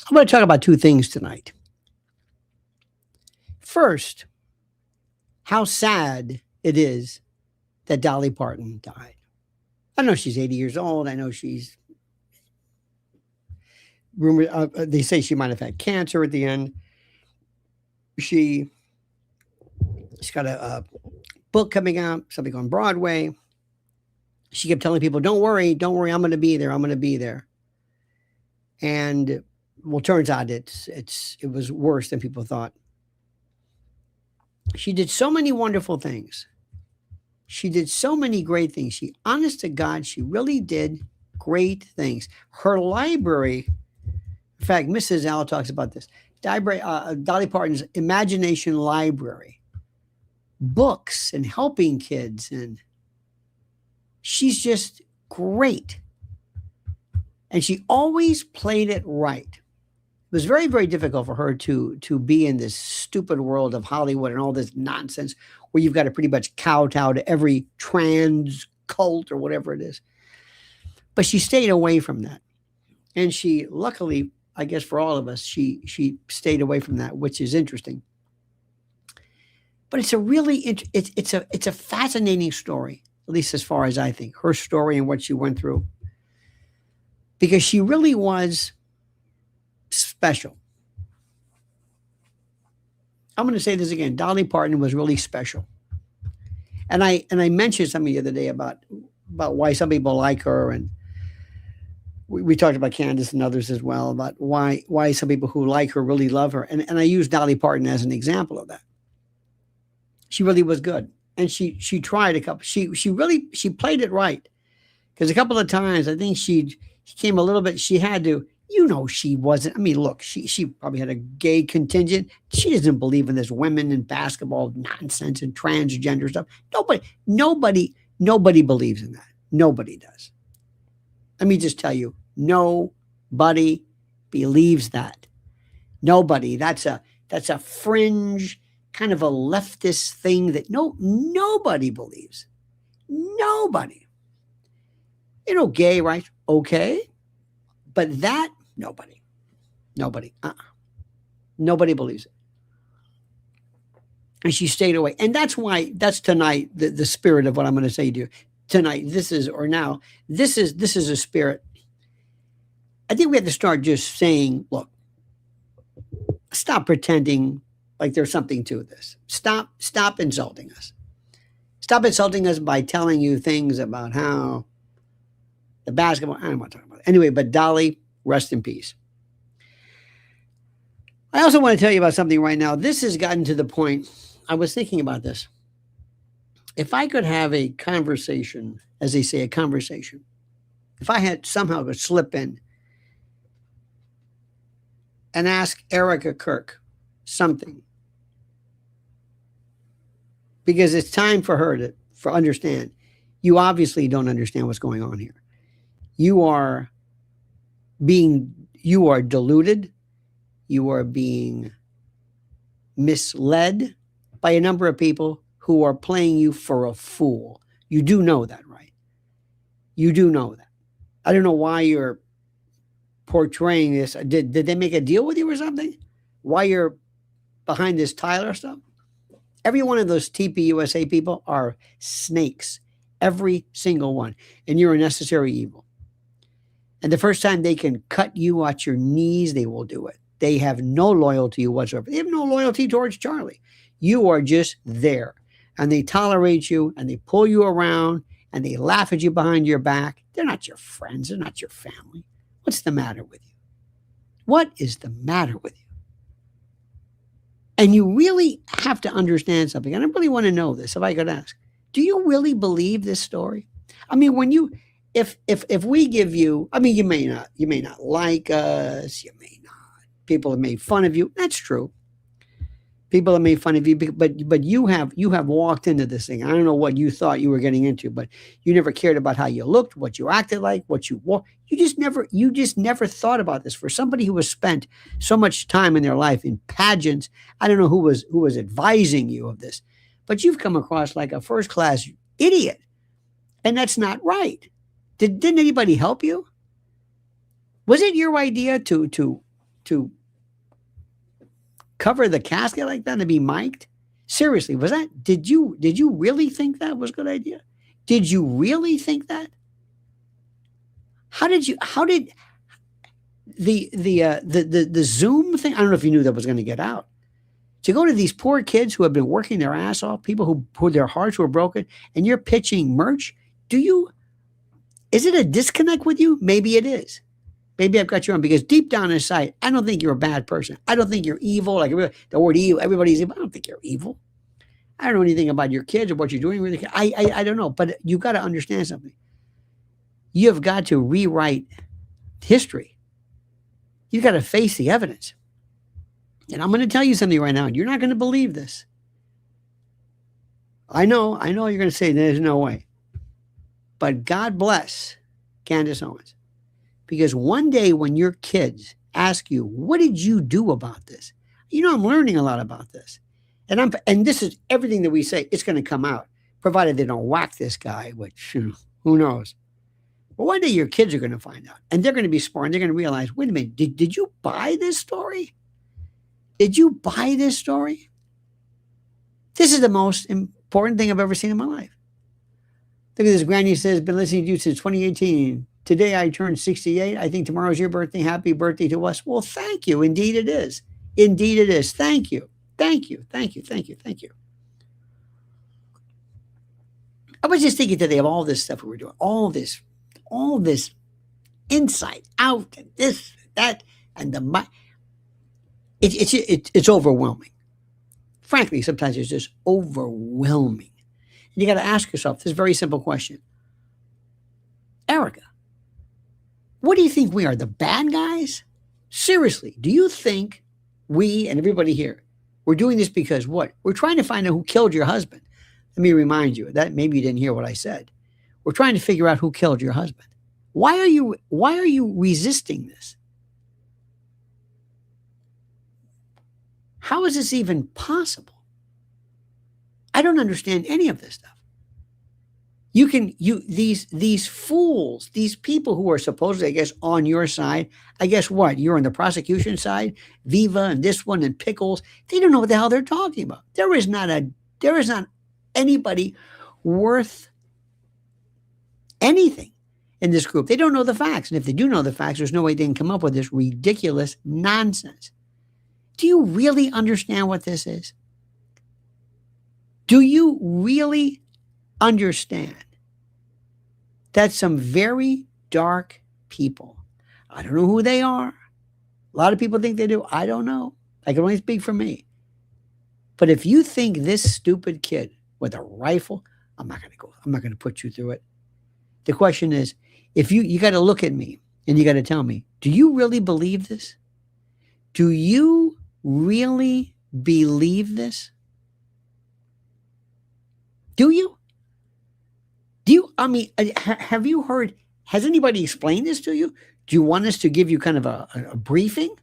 I'm going to talk about two things tonight. First, how sad it is that Dolly Parton died. I know she's 80 years old. I know she's rumored. They say she might have had cancer at the end. She's got a book coming out, something on Broadway. She kept telling people, "Don't worry, don't worry. I'm going to be there. I'm going to be there." And well, turns out it was worse than people thought. She did so many wonderful things. She did so many great things. She, honest to God, she really did great things. Her library, in fact, Mrs. Al talks about this. Dolly Parton's imagination library, books and helping kids, and she's just great. And she always played it right. It was very, very difficult for her to be in this stupid world of Hollywood and all this nonsense where you've got to pretty much kowtow to every trans cult or whatever it is. But she stayed away from that. And she, luckily, I guess for all of us, she stayed away from that, which is interesting. But it's a really, it's a fascinating story, at least as far as I think, her story and what she went through. Because she really was special. I'm going to say this again. Dolly Parton was really special. And I mentioned something the other day about why some people like her, and we talked about Candace and others as well, about why some people who like her really love her. And I use Dolly Parton as an example of that. She really was good. And she tried a couple, she played it right. Because a couple of times I think she came a little bit, she had to, she wasn't. I mean, look, she probably had a gay contingent. She doesn't believe in this women in basketball nonsense and transgender stuff. Nobody believes in that. Nobody does. Let me just tell you, nobody believes that. Nobody. That's a fringe kind of a leftist thing that nobody believes. Nobody. Gay rights, okay. But that, nobody. Nobody believes it. And she stayed away. And that's tonight, the spirit of what I'm going to say to you. Tonight, this is a spirit. I think we have to start just saying, look, stop pretending like there's something to this. Stop insulting us. Stop insulting us by telling you things about how the basketball, I don't want to talk about it. Anyway, but Dolly, rest in peace. I also want to tell you about something right now. This has gotten to the point, I was thinking about this. If I could have a conversation, as they say, a conversation, if I had somehow to slip in and ask Erika Kirk something, because it's time for her to understand, you obviously don't understand what's going on here. You are deluded. You are being misled by a number of people who are playing you for a fool. You do know that, right? You do know that. I don't know why you're portraying this. Did they make a deal with you or something? Why you're behind this Tyler stuff? Every one of those TPUSA people are snakes. Every single one. And you're a necessary evil. And the first time they can cut you at your knees, they will do it. They have no loyalty to you whatsoever. They have no loyalty towards Charlie. You are just there. And they tolerate you, and they pull you around, and they laugh at you behind your back. They're not your friends. They're not your family. What's the matter with you? What is the matter with you? And you really have to understand something. And I really want to know this, if I could ask. Do you really believe this story? I mean, when you, if we give you, I mean, you may not like us, you may not. People have made fun of you. That's true. People have made fun of you, but you have walked into this thing. I don't know what you thought you were getting into, but you never cared about how you looked, what you acted like, what you wore. You just never thought about this. For somebody who has spent so much time in their life in pageants, I don't know who was advising you of this, but you've come across like a first-class idiot, and that's not right. Didn't anybody help you? Was it your idea to to cover the casket like that and be mic'd? Seriously, did you really think that was a good idea? Did you really think that? How did the Zoom thing? I don't know if you knew that was going to get out. To go to these poor kids who have been working their ass off, people who their hearts were broken, and you're pitching merch. Is it a disconnect with you? Maybe it is. Maybe I've got you wrong, because deep down inside, I don't think you're a bad person. I don't think you're evil. Like the word evil, everybody's evil. I don't think you're evil. I don't know anything about your kids or what you're doing with the kids. I don't know, but you've got to understand something. You have got to rewrite history. You've got to face the evidence. And I'm going to tell you something right now. You're not going to believe this. I know you're going to say there's no way. But God bless Candace Owens. Because one day when your kids ask you, what did you do about this? I'm learning a lot about this. And this is everything that we say, it's going to come out, provided they don't whack this guy, which, who knows. But one day your kids are going to find out. And they're going to be smart. And they're going to realize, wait a minute, did you buy this story? Did you buy this story? This is the most important thing I've ever seen in my life. Look at this. Granny says, been listening to you since 2018. Today I turned 68. I think tomorrow's your birthday. Happy birthday to us. Well, thank you. Indeed it is. Indeed it is. Thank you. Thank you. Thank you. Thank you. Thank you. I was just thinking today of all this stuff we were doing. All this insight out and this, that, and it's overwhelming. Frankly, sometimes it's just overwhelming. And you got to ask yourself this very simple question. Erika, what do you think we are, the bad guys? Seriously, do you think we and everybody here, we're doing this because what? We're trying to find out who killed your husband. Let me remind you that maybe you didn't hear what I said. We're trying to figure out who killed your husband. Why are you resisting this? How is this even possible? I don't understand any of this stuff. These fools, these people who are supposedly, I guess, on your side, I guess what? You're on the prosecution side, Viva and this one and Pickles. They don't know what the hell they're talking about. There is not anybody worth anything in this group. They don't know the facts. And if they do know the facts, there's no way they can come up with this ridiculous nonsense. Do you really understand what this is? Do you really understand that some very dark people, I don't know who they are. A lot of people think they do. I don't know. I can only speak for me. But if you think this stupid kid with a rifle, I'm not going to put you through it. The question is, if you got to look at me and you got to tell me, do you really believe this? Do you really believe this? Do you? Have you heard, has anybody explained this to you? Do you want us to give you kind of a briefing?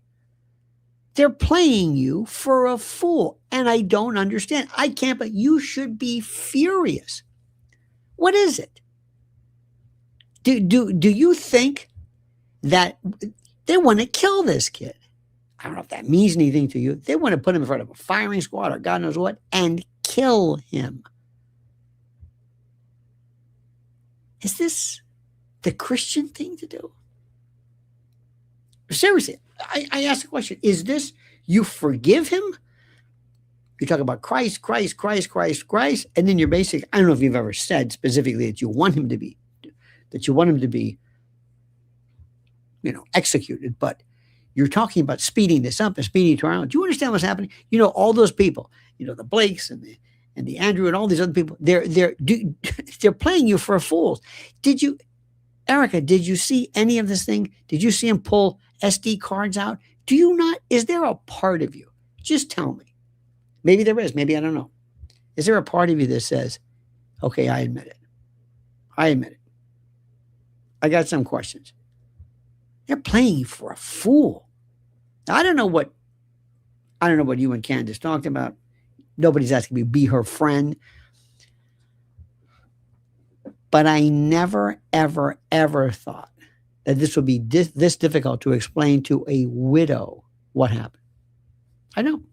They're playing you for a fool, and I don't understand. I can't, but you should be furious. What is it? Do you think that they want to kill this kid? I don't know if that means anything to you. They want to put him in front of a firing squad or God knows what and kill him. Is this the Christian thing to do? Seriously, I ask the question, is this, you forgive him? You talk about Christ, and then you're basically, I don't know if you've ever said specifically that you want him to be, executed, but you're talking about speeding this up and speeding it around. Do you understand what's happening? All those people, the Blakes and the Andrew and all these other people, they're playing you for fools. Erika, did you see any of this thing? Did you see him pull SD cards out? Do you not? Is there a part of you? Just tell me. Maybe there is. Maybe I don't know. Is there a part of you that says, okay, I admit it. I got some questions. They're playing you for a fool. Now, I don't know what you and Candace talked about. Nobody's asking me to be her friend. But I never, ever, ever thought that this would be this difficult to explain to a widow what happened. I know.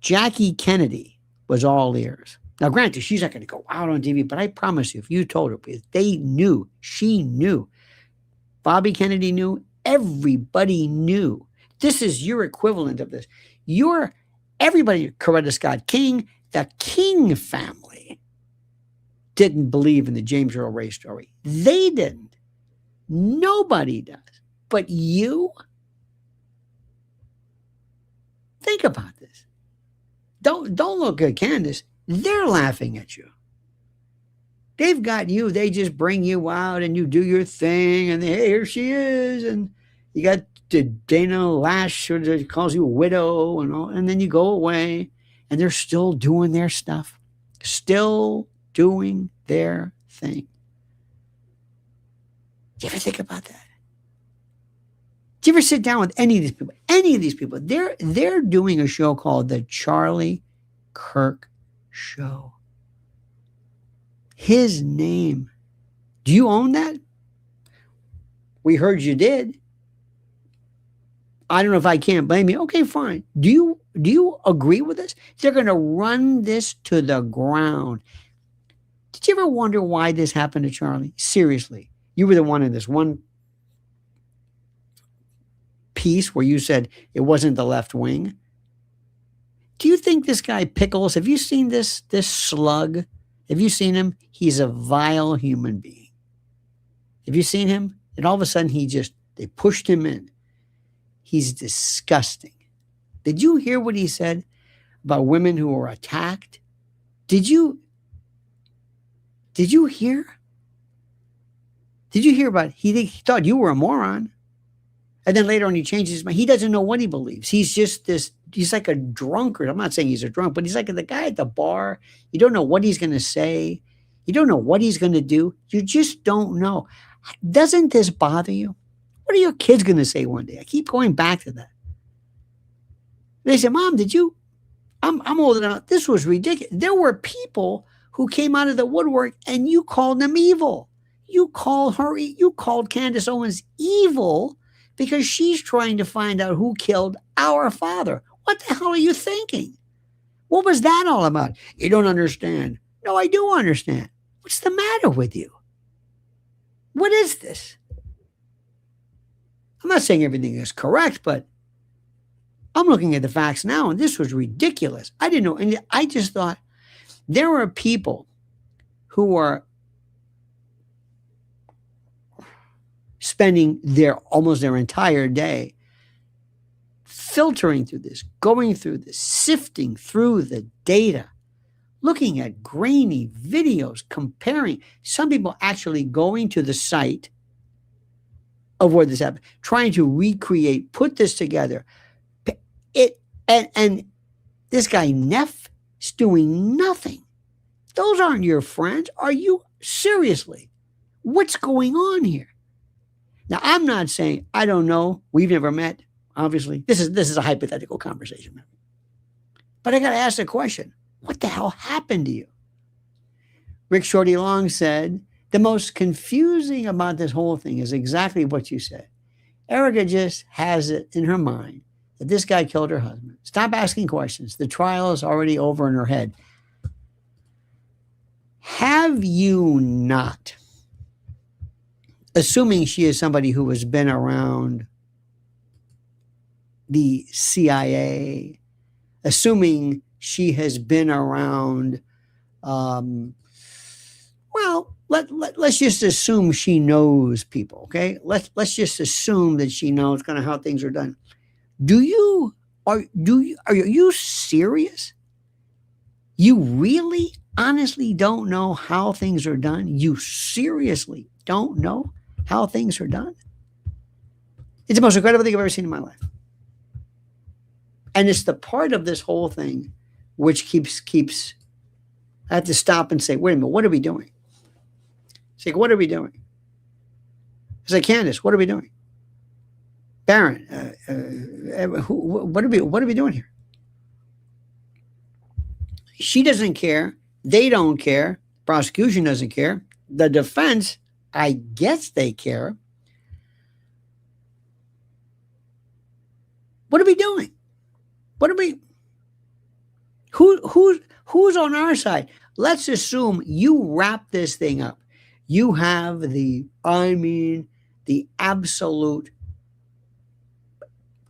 Jackie Kennedy was all ears. Now, granted, she's not going to go out on TV, but I promise you, if you told her, if they knew, she knew. Bobby Kennedy knew. Everybody knew. This is your equivalent of this. Everybody, Coretta Scott King, the King family didn't believe in the James Earl Ray story. They didn't. Nobody does. But you? Think about this. Don't look at Candace. They're laughing at you. They've got you. They just bring you out and you do your thing. And hey, here she is. And you got Dana Lash, who calls you a widow and all. And then you go away. And they're still doing their stuff. Still doing their thing. Do you ever think about that? Do you ever sit down with any of these people? Any of these people. They're doing a show called The Charlie Kirk Show. His name. Do you own that? We heard you did. I don't know if I can't blame you. Okay, fine. Do you agree with this? They're going to run this to the ground. Did you ever wonder why this happened to Charlie? Seriously. You were the one in this one piece where you said it wasn't the left wing. Do you think this guy Pickles, have you seen this slug? Have you seen him? He's a vile human being. Have you seen him? And all of a sudden they pushed him in. He's disgusting. Did you hear what he said about women who were attacked? Did you hear? Did you hear about he thought you were a moron? And then later on he changes his mind. He doesn't know what he believes. He's just he's like a drunkard. I'm not saying he's a drunk, but he's like the guy at the bar. You don't know what he's going to say. You don't know what he's going to do. You just don't know. Doesn't this bother you? What are your kids going to say one day? I keep going back to that. They say, Mom, I'm old enough. This was ridiculous. There were people who came out of the woodwork and you called them evil. You called Candace Owens evil because she's trying to find out who killed our father. What the hell are you thinking? What was that all about? You don't understand. No, I do understand. What's the matter with you? What is this? I'm not saying everything is correct, but I'm looking at the facts now, and this was ridiculous. I didn't know. And I just thought there were people who are spending almost their entire day filtering through this, going through this, sifting through the data, looking at grainy videos, comparing. Some people actually going to the site of where this happened, trying to recreate, put this together. And this guy Neff is doing nothing. Those aren't your friends. Are you seriously? What's going on here? Now, I'm not saying, I don't know. We've never met, obviously. This is a hypothetical conversation. But I got to ask the question, what the hell happened to you? Rick Shorty Long said, the most confusing about this whole thing is exactly what you said. Erika just has it in her mind that this guy killed her husband. Stop asking questions. The trial is already over in her head. Have you not, assuming she is somebody who has been around the CIA, assuming she has been around, let's just assume she knows people, okay? Let's just assume that she knows kind of how things are done. Are you serious? You really, honestly don't know how things are done? You seriously don't know how things are done? It's the most incredible thing I've ever seen in my life. And it's the part of this whole thing which keeps, I have to stop and say, wait a minute, what are we doing? It's like, what are we doing? It's like, Candace, what are we doing? Barron, what are we doing here? She doesn't care. They don't care. Prosecution doesn't care. The defense, I guess they care. What are we doing? What are we? Who's on our side? Let's assume you wrap this thing up. You have the absolute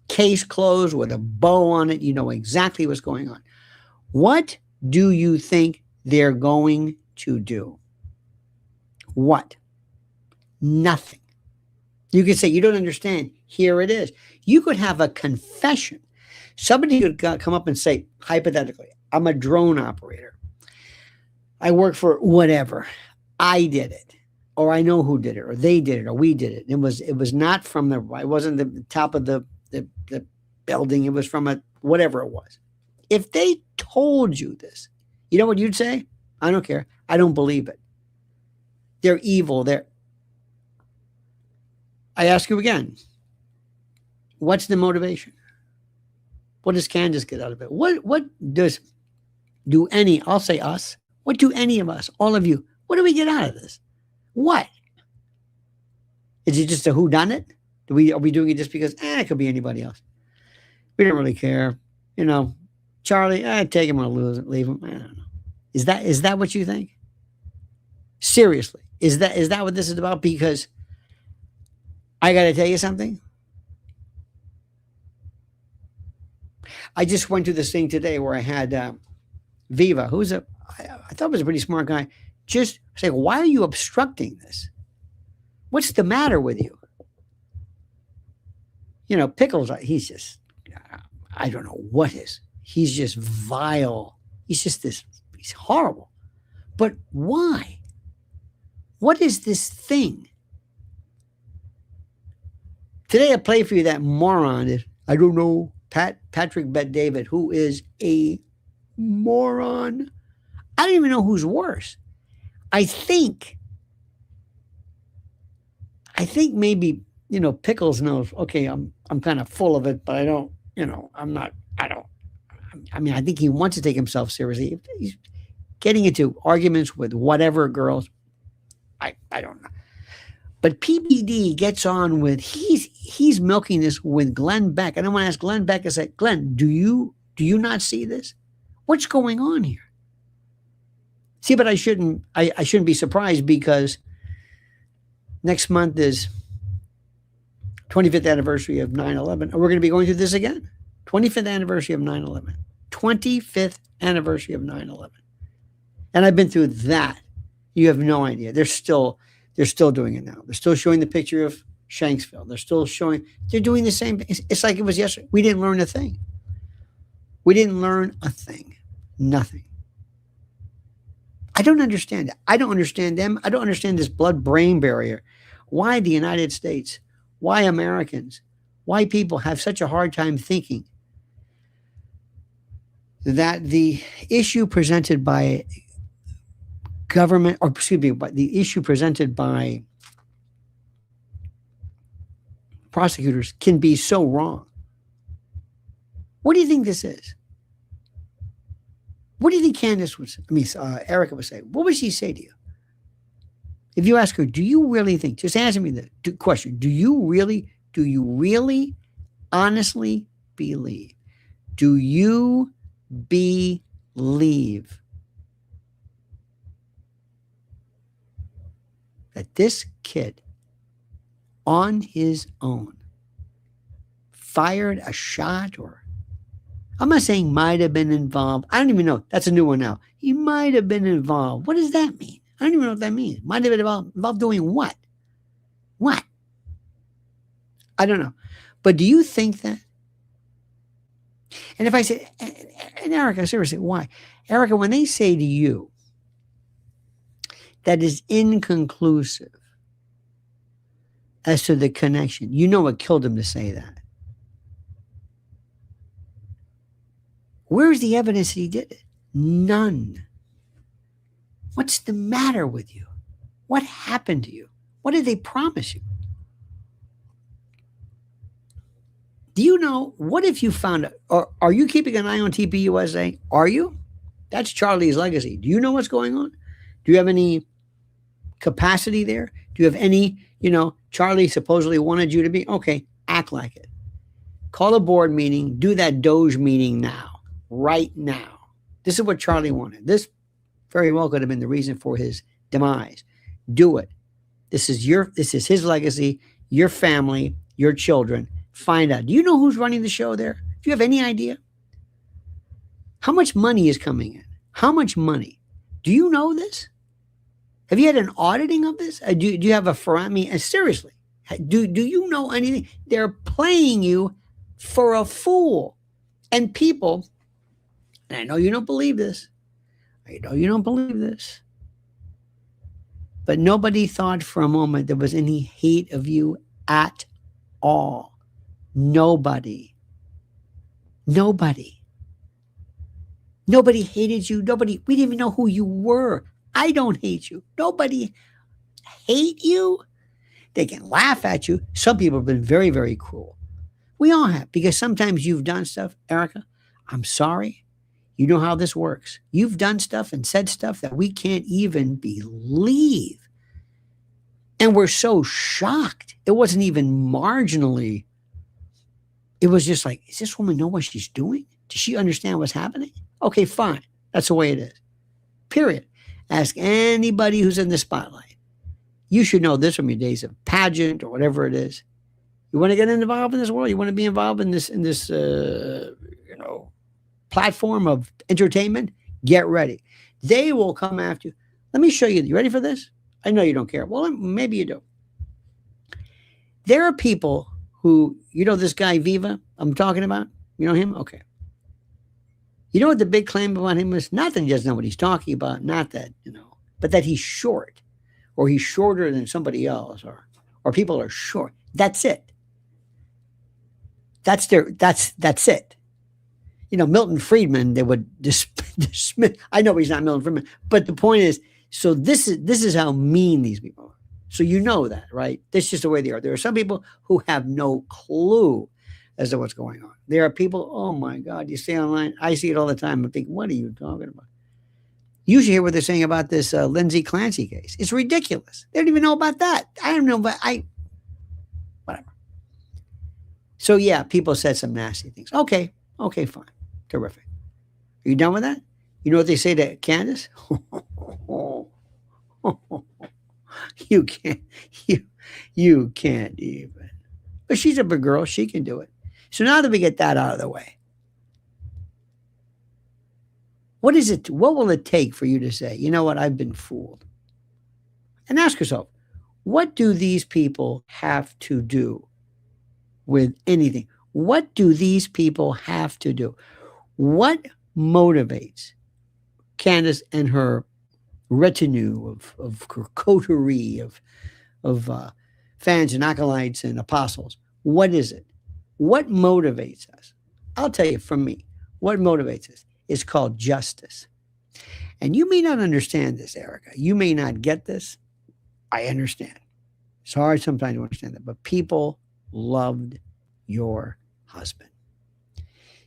case closed with a bow on it. You know exactly what's going on. What do you think they're going to do? What? Nothing. You could say, you don't understand. Here it is. You could have a confession. Somebody could come up and say, hypothetically, I'm a drone operator. I work for whatever. I did it. Or I know who did it, or they did it, or we did it. It was not from it wasn't the top of the building. It was from whatever it was. If they told you this, you know what you'd say? I don't care. I don't believe it. They're evil. I ask you again, what's the motivation? What does Candace get out of it? What do any, I'll say us, what do any of us, all of you, what do we get out of this? What? Is it just a whodunit? Are we doing it just because, it could be anybody else? We don't really care. Charlie, take him or leave him. I don't know. Is that what you think? Seriously, is that what this is about? Because I got to tell you something. I just went through this thing today where I had Viva, who's I thought was a pretty smart guy, just say, why are you obstructing this? What's the matter with you? Pickles, he's just, I don't know what is. He's just vile. He's horrible. But why? What is this thing? Today I play for you that moron. I don't know, Patrick Bet-David, who is a moron. I don't even know who's worse. I think maybe, Pickles knows, okay, I'm kind of full of it, but I don't, I think he wants to take himself seriously. He's getting into arguments with whatever girls. I don't know. But PBD gets on with, he's milking this with Glenn Beck. And I want to ask Glenn Beck, I said, Glenn, do you not see this? What's going on here? See, but I shouldn't be surprised, because next month is 25th anniversary of 9/11. And we're going to be going through this again. 25th anniversary of 9/11. 25th anniversary of 9/11. And I've been through that. You have no idea. They're still doing it now. They're still showing the picture of Shanksville. They're doing the same. It's like it was yesterday. We didn't learn a thing. Nothing. I don't understand it. I don't understand them. I don't understand this blood-brain barrier. Why the United States? Why Americans? Why people have such a hard time thinking that the issue presented by government, or excuse me, but the issue presented by prosecutors can be so wrong. What do you think this is? What do you think Candace would say? Erika would say. What would she say to you? If you ask her, do you really think, just answer me the question, do you really honestly believe? Do you believe that this kid on his own fired a shot, or I'm not saying might have been involved. I don't even know. That's a new one now. He might have been involved. What does that mean? I don't even know what that means. Might have been involved doing what? What? I don't know. But do you think that? And if I say, and Erika, seriously, why? Erika, when they say to you that is inconclusive as to the connection, you know what killed him to say that. Where's the evidence that he did it? None. What's the matter with you? What happened to you? What did they promise you? Do you know, what if you found out, or are you keeping an eye on TPUSA? Are you? That's Charlie's legacy. Do you know what's going on? Do you have any capacity there? Do you have any, Charlie supposedly wanted you to be, okay, act like it. Call a board meeting. Do that Doge meeting now, right now. This is what Charlie wanted. This very well could have been the reason for his demise. Do it. This is his legacy, your family, your children. Find out. Do you know who's running the show there? Do you have any idea? How much money is coming in? How much money? Do you know this? Have you had an auditing of this? Do you have seriously, do you know anything? They're playing you for a fool. And people, and I know you don't believe this. I know you don't believe this. But nobody thought for a moment there was any hate of you at all. Nobody. Nobody hated you. We didn't even know who you were. I don't hate you. Nobody hate you. They can laugh at you. Some people have been very, very cruel. We all have, because sometimes you've done stuff, Erika. I'm sorry. You know how this works. You've done stuff and said stuff that we can't even believe. And we're so shocked. It wasn't even marginally. It was just like, does this woman know what she's doing? Does she understand what's happening? Okay, fine. That's the way it is. Period. Ask anybody who's in the spotlight. You should know this from your days of pageant or whatever it is. You want to get involved in this world? You want to be involved in this platform of entertainment? Get ready. They will come after you. Let me show you. You ready for this? I know you don't care. Well, maybe you do. There are people who, this guy Viva I'm talking about? You know him? Okay. You know what the big claim about him is? Not that he doesn't know what he's talking about, not that, but that he's short, or he's shorter than somebody else, or people are short. That's it. That's it. Milton Friedman, they would dismiss. I know he's not Milton Friedman, but the point is, so this is how mean these people are. So you know that, right? That's just the way they are. There are some people who have no clue as to what's going on. There are people, oh my God, you stay online. I see it all the time. I think, what are you talking about? You should hear what they're saying about this Lindsay Clancy case. It's ridiculous. They don't even know about that. I don't know, but whatever. So yeah, people said some nasty things. Okay, fine. Terrific. Are you done with that? You know what they say to Candace? You can't even. But she's a big girl. She can do it. So now that we get that out of the way, what will it take for you to say, you know what, I've been fooled? And ask yourself, what do these people have to do with anything? What do these people have to do? What motivates Candace and her retinue of coterie of fans and acolytes and apostles? What is it? What motivates us? I'll tell you, from me, what motivates us is called justice. And you may not understand this, Erika. You may not get this. I understand. It's hard sometimes to understand that. But people loved your husband.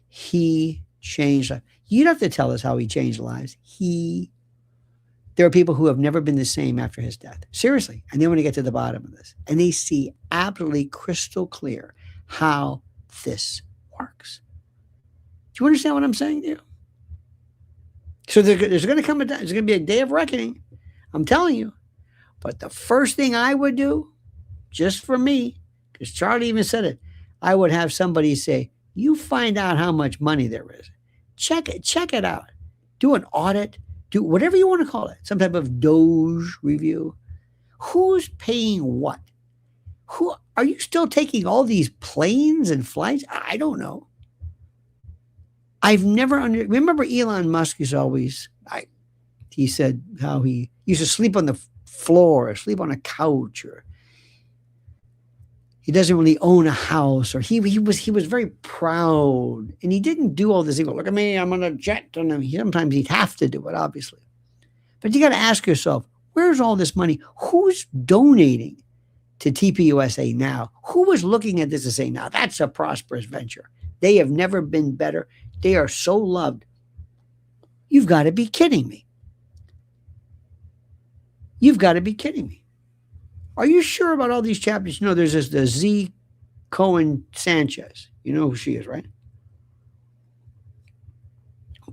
He changed lives. You don't have to tell us how he changed lives. There are people who have never been the same after his death. Seriously. And they want to get to the bottom of this. And they see absolutely crystal clear how this works. Do you understand what I'm saying to you? So there's going to come a time, there's going to be a day of reckoning. I'm telling you. But the first thing I would do, just for me, because Charlie even said it, I would have somebody say, you find out how much money there is. Check it out. Do an audit. Do whatever you want to call it. Some type of Doge review. Who's paying what? Who are you still taking all these planes and flights? I don't know. I've never remember Elon Musk is always, he said how he used to sleep on the floor or sleep on a couch, or he doesn't really own a house, or he was very proud, and he didn't do all this. He go, look at me, I'm on a jet, and sometimes he'd have to do it, obviously. But you got to ask yourself, where's all this money? Who's donating to TPUSA now? Who was looking at this and saying, now that's a prosperous venture? They have never been better. They are so loved. You've got to be kidding me. You've got to be kidding me. Are you sure about all these chapters? There's the Z Cohen Sanchez. You know who she is, right?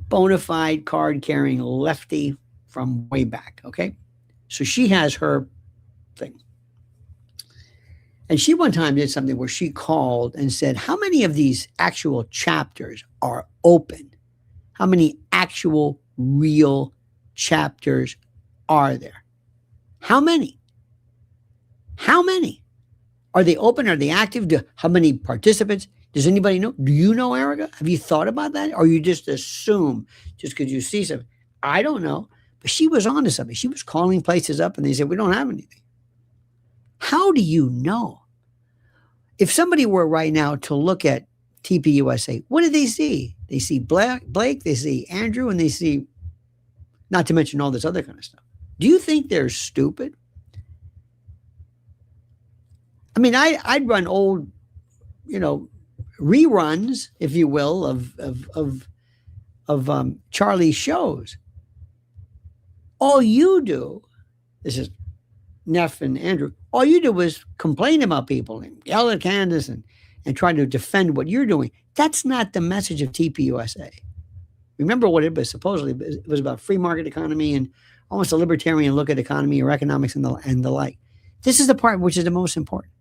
Bona fide card carrying lefty from way back. Okay. So she has her thing. And she one time did something where she called and said, how many of these actual chapters are open? How many actual real chapters are there? How many? How many? Are they open? Are they active? How many participants? Does anybody know? Do you know, Erica? Have you thought about that? Or you just assume just because you see something? I don't know. But she was onto something. She was calling places up and they said, we don't have anything. How do you know? If somebody were right now to look at TPUSA, what do they see? They see Blake, they see Andrew, and they see, not to mention all this other kind of stuff. Do you think they're stupid? I mean, I'd run old, reruns, if you will, of Charlie's shows. All you do, this is Neff and Andrew, all you do is complain about people and yell at Candace and try to defend what you're doing. That's not the message of TPUSA. Remember what it was supposedly, it was about free market economy and almost a libertarian look at economy or economics and the like. This is the part which is the most important.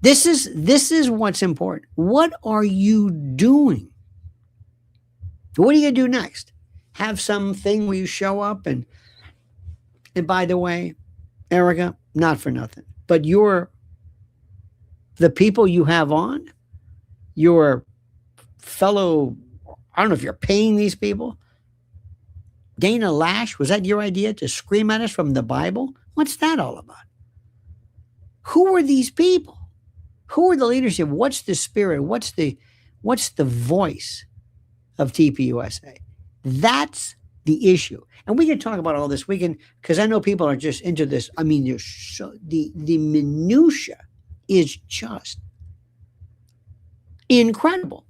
This is what's important. What are you doing? What are you going to do next? Have something where you show up and by the way, Erica, not for nothing, but the people you have on, your fellow, I don't know if you're paying these people. Dana Lash, was that your idea to scream at us from the Bible? What's that all about? Who are these people? Who are the leadership? What's the spirit? What's the voice of TPUSA? That's the issue. And we can talk about all this. We can, because I know people are just into this. I mean, the minutia is just incredible.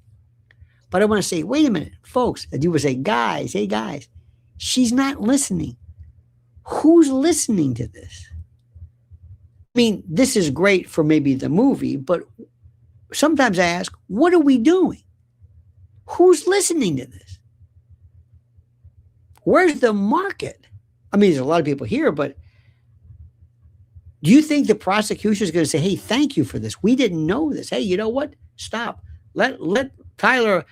But I want to say, wait a minute, folks. You would say, guys, hey guys, she's not listening. Who's listening to this? I mean, this is great for maybe the movie, but sometimes I ask, what are we doing? Who's listening to this? Where's the market? I mean, there's a lot of people here, but do you think the prosecution is going to say, hey, thank you for this? We didn't know this. Hey, you know what? Stop. Let Tyler,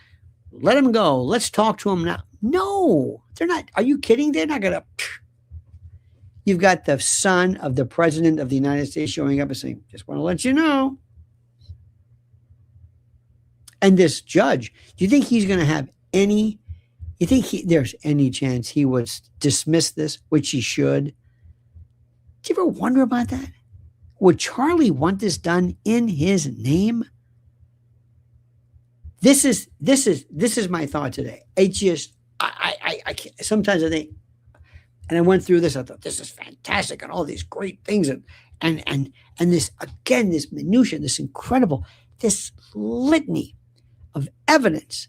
let him go. Let's talk to him now. No, they're not. Are you kidding? They're not going to. You've got the son of the president of the United States showing up and saying, just want to let you know. And this judge, do you think he's going to have any, you think there's any chance he would dismiss this, which he should? Do you ever wonder about that? Would Charlie want this done in his name? This is my thought today. It just, I can't, sometimes I think, and I went through this, I thought, this is fantastic, and all these great things, and this, again, this minutia, this incredible, this litany of evidence,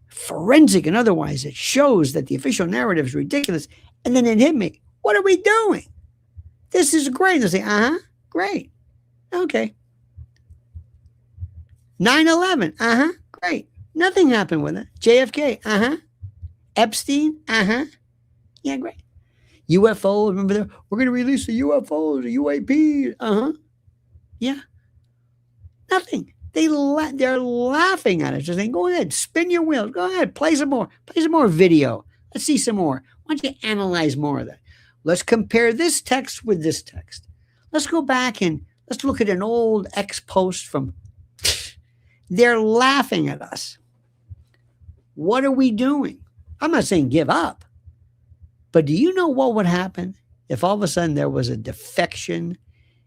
forensic and otherwise, that shows that the official narrative is ridiculous. And then it hit me. What are we doing? This is great. They'll say, great. Okay. 9/11, great. Nothing happened with it. JFK, Epstein, yeah, great. UFO, remember we're going to release the UFOs, the UAP, yeah. Nothing. They're laughing at us. They're saying, go ahead, spin your wheels. Go ahead, play some more video. Let's see some more. Why don't you analyze more of that? Let's compare this text with this text. Let's go back and let's look at an old X post from, they're laughing at us. What are we doing? I'm not saying give up, but do you know what would happen if all of a sudden there was a defection?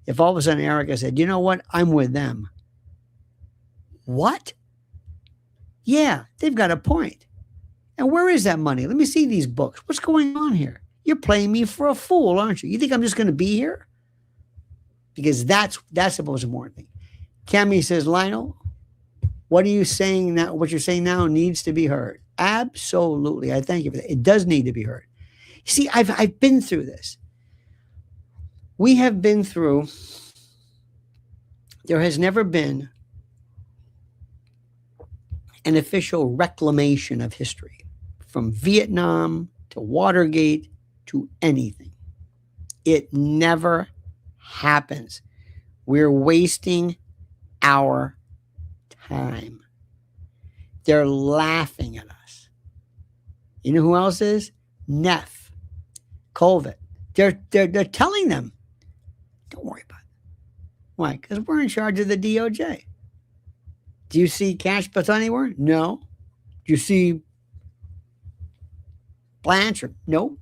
If all of a sudden Erika said, you know what? I'm with them. What? Yeah, they've got a point. And where is that money? Let me see these books. What's going on here? You're playing me for a fool, aren't you? You think I'm just going to be here? Because that's the most important thing. Cammie says, Lionel, what are you saying now? What you're saying now needs to be heard. Absolutely. I thank you for that. It does need to be heard. See, I've been through this. We have been through There has never been an official reclamation of history, from Vietnam to Watergate to anything. It never happens. We're wasting our time. They're laughing at us. You know who else is? Neff, COVID. They're telling them, don't worry about it. Why? Because we're in charge of the DOJ. Do you see Cash Patel anywhere? No. Do you see Blanchard? Nope.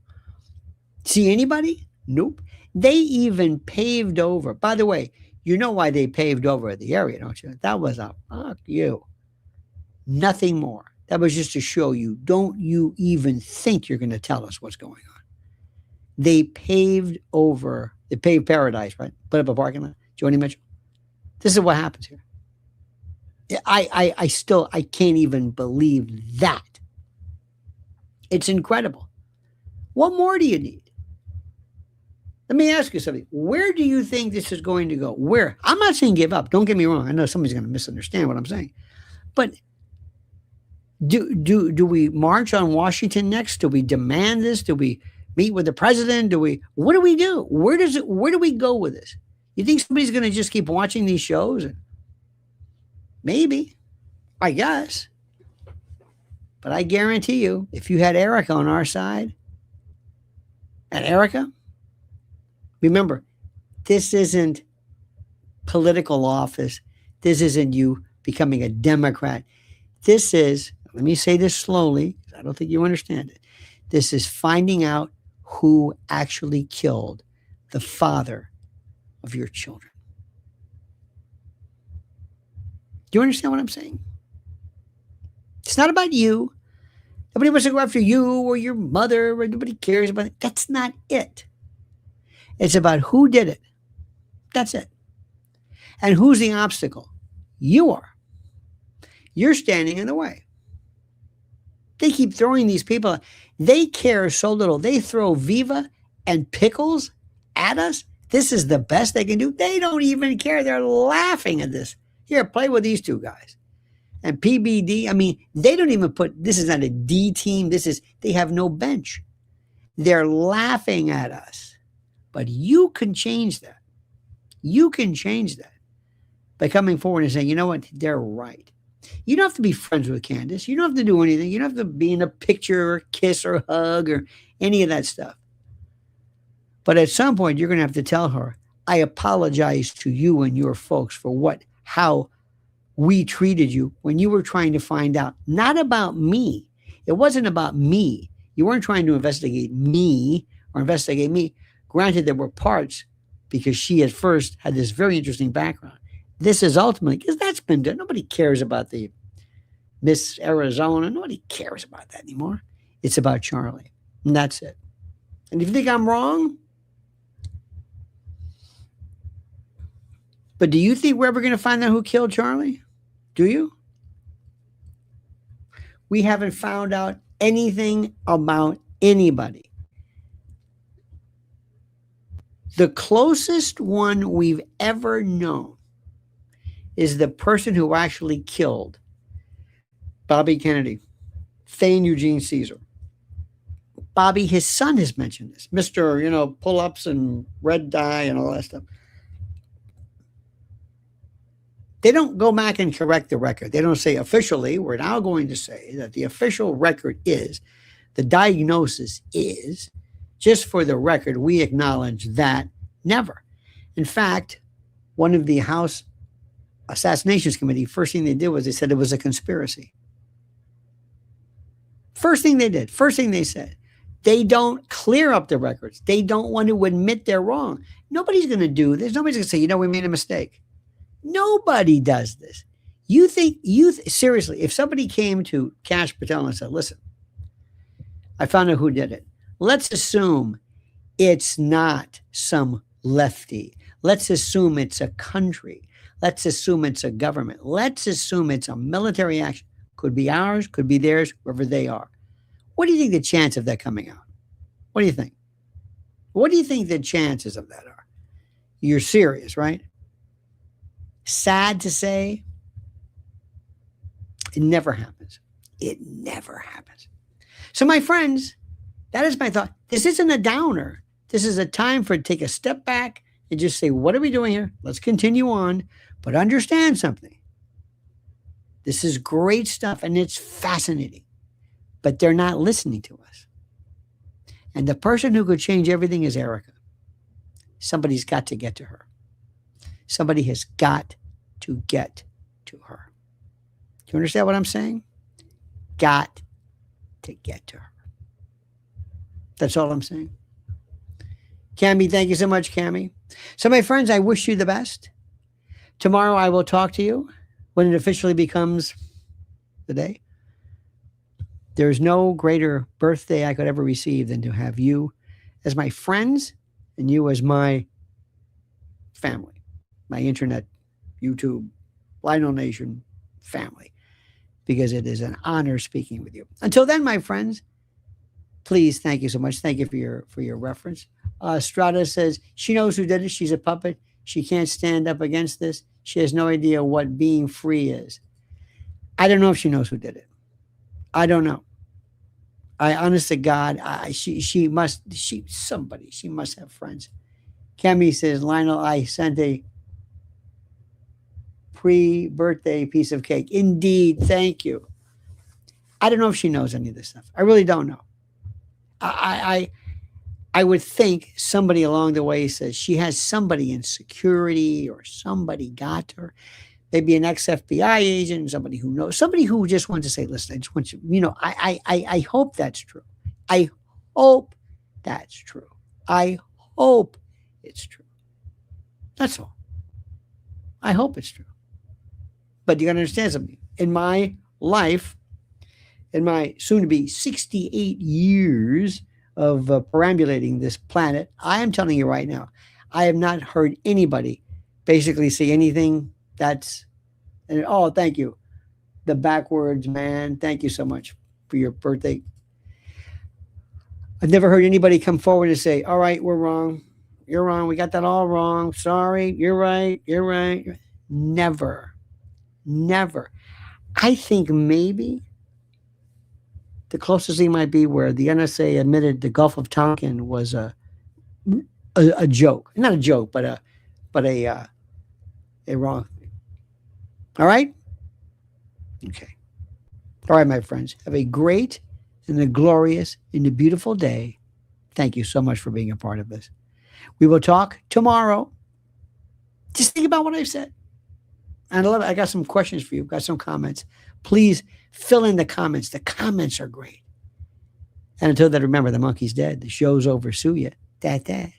See anybody? Nope. They even paved over. By the way, you know why they paved over the area, don't you? That was a fuck you. Nothing more. That was just to show you, don't you even think you're going to tell us what's going on. They paved paradise, right? Put up a parking lot. Joni Mitchell. This is what happens here. I can't even believe that. It's incredible. What more do you need? Let me ask you something. Where do you think this is going to go? Where? I'm not saying give up. Don't get me wrong. I know somebody's going to misunderstand what I'm saying. But do we march on Washington next? Do we demand this? Do we meet with the president? What do we do? Where do we go with this? You think somebody's going to just keep watching these shows? Maybe, I guess. But I guarantee you, if you had Erika on our side, and Erika, remember, this isn't political office. This isn't you becoming a Democrat. This is, let me say this slowly, because I don't think you understand it. This is finding out who actually killed the father of your children. Do you understand what I'm saying? It's not about you. Nobody wants to go after you or your mother, or nobody cares about it. That's not it. It's about who did it. That's it. And who's the obstacle? You are. You're standing in the way. They keep throwing these people. They care so little. They throw Viva and pickles at us. This is the best they can do. They don't even care. They're laughing at this. Here, play with these two guys. And PBD, I mean, they don't even this is not a D team. They have no bench. They're laughing at us. But you can change that. You can change that by coming forward and saying, you know what, they're right. You don't have to be friends with Candace. You don't have to do anything. You don't have to be in a picture or kiss or hug or any of that stuff. But at some point, you're going to have to tell her, I apologize to you and your folks for how we treated you when you were trying to find out, not about me. It wasn't about me. You weren't trying to investigate me. Granted, there were parts because she at first had this very interesting background. This is ultimately, because that's been done. Nobody cares about the Miss Arizona. Nobody cares about that anymore. It's about Charlie. And that's it. And if you think I'm wrong, but do you think we're ever going to find out who killed Charlie? Do you? We haven't found out anything about anybody. The closest one we've ever known is the person who actually killed Bobby Kennedy, Thane Eugene Caesar. Bobby, his son, has mentioned this. Mr., pull-ups and red dye and all that stuff. They don't go back and correct the record. They don't say officially, we're now going to say that the official record is, the diagnosis is, just for the record, we acknowledge that. Never. In fact, one of the House Assassinations Committee, first thing they did was they said it was a conspiracy. First thing they did, first thing they said. They don't clear up the records. They don't want to admit they're wrong. Nobody's going to do this. Nobody's going to say, we made a mistake. Nobody does this. You think, seriously, if somebody came to Cash Patel and said, listen, I found out who did it. Let's assume it's not some lefty. Let's assume it's a country. Let's assume it's a government. Let's assume it's a military action. Could be ours, could be theirs, wherever they are. What do you think the chance of that coming out? What do you think? What do you think the chances of that are? You're serious, right? Sad to say, it never happens. It never happens. So, my friends, that is my thought. This isn't a downer. This is a time for take a step back and just say, what are we doing here? Let's continue on, but understand something. This is great stuff and it's fascinating, but they're not listening to us. And the person who could change everything is Erika. Somebody's got to get to her. Somebody has got to get to her. Do you understand what I'm saying? Got to get to her. That's all I'm saying. Cami, thank you so much, Cami. So, my friends, I wish you the best. Tomorrow I will talk to you when it officially becomes the day. There's no greater birthday I could ever receive than to have you as my friends and you as my family, my internet, YouTube, Lionel Nation family, because it is an honor speaking with you. Until then, my friends, please, thank you so much. Thank you for your reference. Strata says she knows who did it. She's a puppet. She can't stand up against this. She has no idea what being free is. I don't know if she knows who did it. I don't know. I honest to God, she must have friends. Cami says, Lionel, I sent a pre-birthday piece of cake. Indeed, thank you. I don't know if she knows any of this stuff. I really don't know. I would think somebody along the way says she has somebody in security or somebody got her. Maybe an ex-FBI agent, somebody who knows, somebody who just wants to say, listen, I just want you, I hope that's true. I hope that's true. I hope it's true. That's all. I hope it's true. But you got to understand something. In my life, in my soon-to-be 68 years of perambulating this planet, I am telling you right now, I have not heard anybody basically say anything that's, and oh, thank you. The backwards man. Thank you so much for your birthday. I've never heard anybody come forward and say, all right, we're wrong. You're wrong. We got that all wrong. Sorry. You're right. You're right. Never. Never. I think maybe the closest thing might be where the NSA admitted the Gulf of Tonkin was a joke. Not a joke, but a wrong thing. All right? Okay. All right, my friends. Have a great and a glorious and a beautiful day. Thank you so much for being a part of this. We will talk tomorrow. Just think about what I've said. And I got some questions for you. Got some comments. Please fill in the comments. The comments are great. And until then, remember, the monkey's dead. The show's over. Sue ya. Da-da.